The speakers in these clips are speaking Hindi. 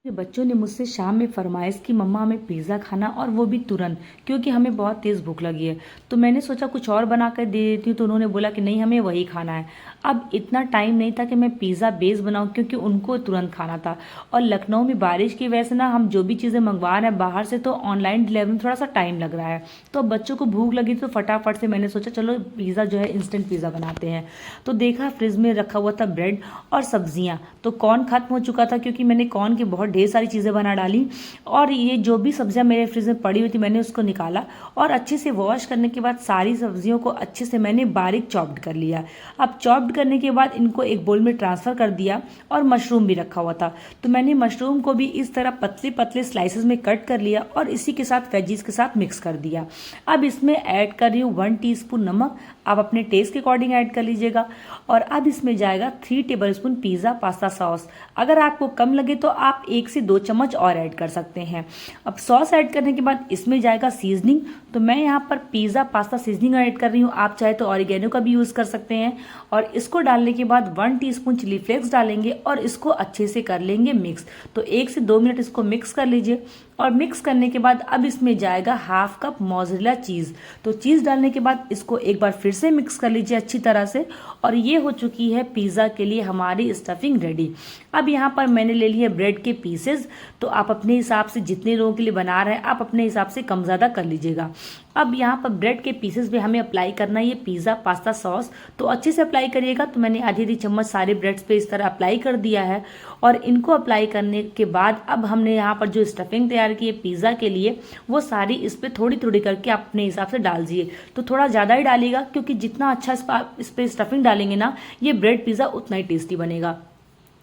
मेरे बच्चों ने मुझसे शाम में फरमाइश की, मम्मा हमें पिज़्ज़ा खाना, और वो भी तुरंत, क्योंकि हमें बहुत तेज़ भूख लगी है। तो मैंने सोचा कुछ और बना कर दे देती हूँ, तो उन्होंने बोला कि नहीं, हमें वही खाना है। अब इतना टाइम नहीं था कि मैं पिज़्ज़ा बेस बनाऊँ, क्योंकि उनको तुरंत खाना था। और लखनऊ में बारिश की वजह से ना हम जो भी चीज़ें मंगवा रहे हैं बाहर से, तो ऑनलाइन डिलीवरी में थोड़ा सा टाइम लग रहा है। तो अब बच्चों को भूख लगी, तो फटाफट से मैंने सोचा चलो पिज़्ज़ा जो है इंस्टेंट पिज़्ज़ा बनाते हैं। तो देखा फ्रिज में रखा हुआ था ब्रेड और सब्जियां, तो कॉर्न खत्म हो चुका था, क्योंकि मैंने कॉर्न की बहुत ढेर सारी चीज़ें बना डाली। और ये जो भी सब्जियां मेरे फ्रिज में पड़ी हुई थी, मैंने उसको निकाला और अच्छे से वॉश करने के बाद सारी सब्जियों को अच्छे से मैंने बारीक चॉप्ड कर लिया। अब चॉप्ड करने के बाद इनको एक बोल में ट्रांसफ़र कर दिया। और मशरूम भी रखा हुआ था, तो मैंने मशरूम को भी इस तरह पतले पतले स्लाइसेस में कट कर लिया और इसी के साथ वेजीज के साथ मिक्स कर दिया। अब इसमें ऐड कर रही हूँ 1 टीस्पून नमक, आप अपने टेस्ट के अकॉर्डिंग ऐड कर लीजिएगा। और अब इसमें जाएगा 3 टेबलस्पून पिज़्ज़ा पास्ता सॉस। अगर आपको कम लगे तो आप 1 से 2 चम्मच और ऐड कर सकते हैं। अब सॉस ऐड करने के बाद इसमें जाएगा सीजनिंग, तो मैं यहाँ पर पिज़्ज़ा पास्ता सीजनिंग ऐड कर रही हूँ, आप चाहे तो ऑरिगेनो का भी यूज़ कर सकते हैं। और इसको डालने के बाद 1 टीस्पून चिली फ्लेक्स डालेंगे और इसको अच्छे से कर लेंगे मिक्स। तो 1 से 2 मिनट इसको मिक्स कर लीजिए। और मिक्स करने के बाद अब इसमें जाएगा हाफ कप मोज़रेला चीज़। तो चीज़ डालने के बाद इसको एक बार फिर से मिक्स कर लीजिए अच्छी तरह से। और ये हो चुकी है पिज़्ज़ा के लिए हमारी स्टफिंग रेडी। अब यहाँ पर मैंने ले लिए ब्रेड के पीसेस, तो आप अपने हिसाब से जितने लोगों के लिए बना रहे हैं आप अपने हिसाब से कम ज़्यादा कर लीजिएगा। अब यहाँ पर ब्रेड के पीसेस पे हमें अप्लाई करना है ये पिज़्ज़ा पास्ता सॉस, तो अच्छे से अप्लाई करिएगा। तो मैंने आधी चम्मच सारे ब्रेड्स पे इस तरह अप्लाई कर दिया है। और इनको अप्लाई करने के बाद अब हमने यहाँ पर जो स्टफिंग तैयार की है पिज़्ज़ा के लिए, वो सारी इस पर थोड़ी थोड़ी करके अपने हिसाब से डाल दीजिए। तो थोड़ा ज़्यादा ही डालिएगा, क्योंकि जितना अच्छा इस पर स्टफिंग डालेंगे ना, ये ब्रेड पिज़्ज़ा उतना ही टेस्टी बनेगा।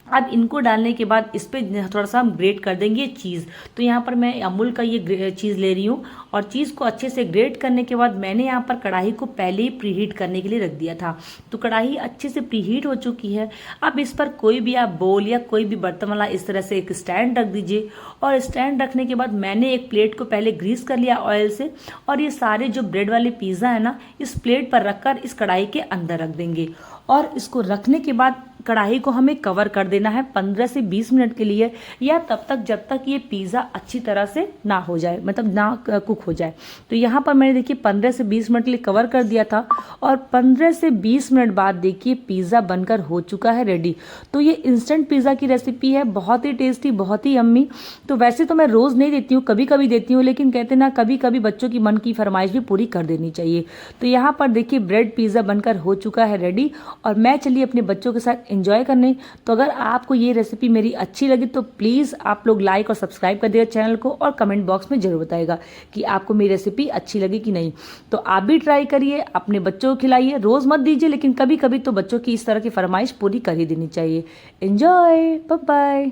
अब इनको डालने के बाद इस पर थोड़ा सा हम ग्रेट कर देंगे चीज़। तो यहाँ पर मैं अमूल का ये चीज़ ले रही हूँ और चीज़ को अच्छे से ग्रेट करने के बाद मैंने यहाँ पर कढ़ाई को पहले ही प्रीहीट करने के लिए रख दिया था। तो कढ़ाई अच्छे से प्रीहीट हो चुकी है। अब इस पर कोई भी आप बोल या कोई भी बर्तन वाला इस तरह से एक स्टैंड रख दीजिए। और स्टैंड रखने के बाद मैंने एक प्लेट को पहले ग्रीस कर लिया ऑयल से, और ये सारे जो ब्रेड वाले पिज़्ज़ा है ना, इस प्लेट पर रखकर इस कढ़ाई के अंदर रख देंगे। और इसको रखने के बाद कढ़ाई को हमें कवर कर देना है 15 से 20 मिनट के लिए, या तब तक जब तक ये पिज़्ज़ा अच्छी तरह से ना हो जाए, मतलब ना कुक हो जाए। तो यहाँ पर मैंने देखिए 15 से 20 मिनट के लिए कवर कर दिया था, और 15 से 20 मिनट बाद देखिए पिज़्ज़ा बनकर हो चुका है रेडी। तो ये इंस्टेंट पिज़्ज़ा की रेसिपी है, बहुत ही टेस्टी, बहुत ही यम्मी। तो वैसे तो मैं रोज़ नहीं देती हूँ, कभी कभी देती हूँ, लेकिन कहते ना कभी कभी बच्चों की मन की फरमाइश भी पूरी कर देनी चाहिए। तो यहाँ पर देखिए ब्रेड पिज़्ज़ा बनकर हो चुका है रेडी, और मैं चलिए अपने बच्चों के साथ एंजॉय करने। तो अगर आपको ये रेसिपी मेरी अच्छी लगी तो प्लीज़ आप लोग लाइक और सब्सक्राइब कर दिएगा चैनल को, और कमेंट बॉक्स में जरूर बताइएगा कि आपको मेरी रेसिपी अच्छी लगी कि नहीं। तो आप भी ट्राई करिए, अपने बच्चों को खिलाइए, रोज़ मत दीजिए, लेकिन कभी कभी तो बच्चों की इस तरह की फरमाइश पूरी कर ही देनी चाहिए। Enjoy, bye bye.